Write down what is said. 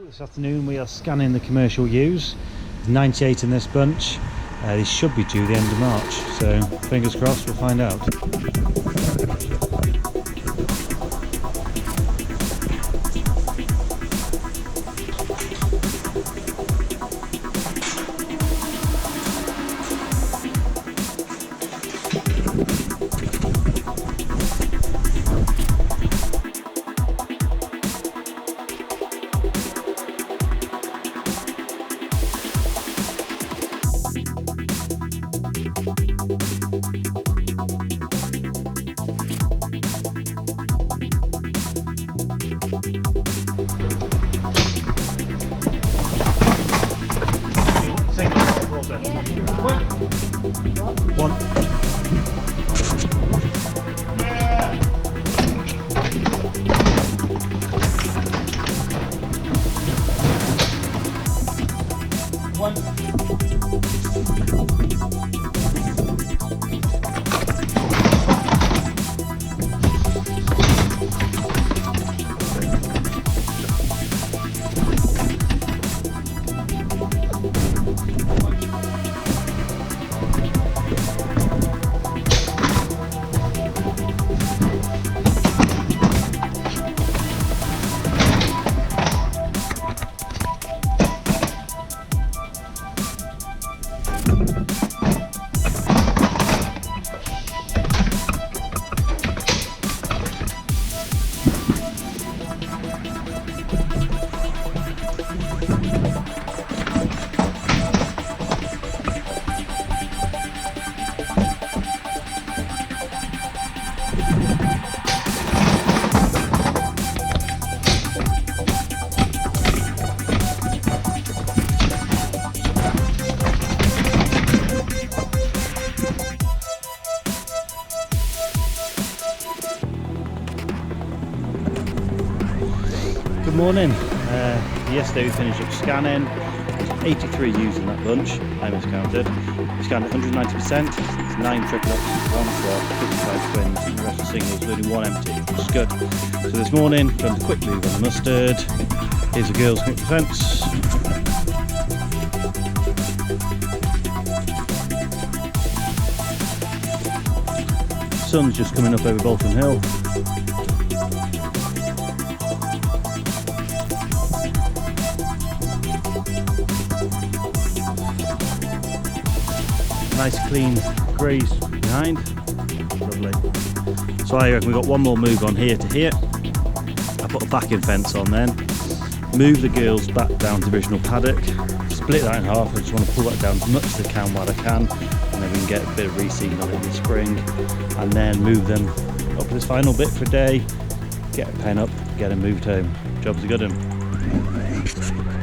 This afternoon we are scanning the commercial ewes. There's 98 in this bunch. These should be due the end of March, so fingers crossed, we'll find out. One. Good morning. Yesterday we finished up scanning. There's 83 ewes in that bunch, I miscounted. We scanned 190%, there's 9 triplets, 1 swap, 55 twins, and the rest are singles, including 1 empty, which is good. So this morning, done a quick move on the mustard. Here's the girls coming up the fence. Sun's just coming up over Bolton Hill. Nice clean graze behind, lovely. So I reckon we've got one more move on here to here. I put a backing fence on then, move the girls back down to the original paddock, split that in half. I just want to pull that down as much as I can while I can, and then we can get a bit of reseeding on it in the spring, and then move them up to this final bit for a day, get a pen up, get them moved home. Job's a good one.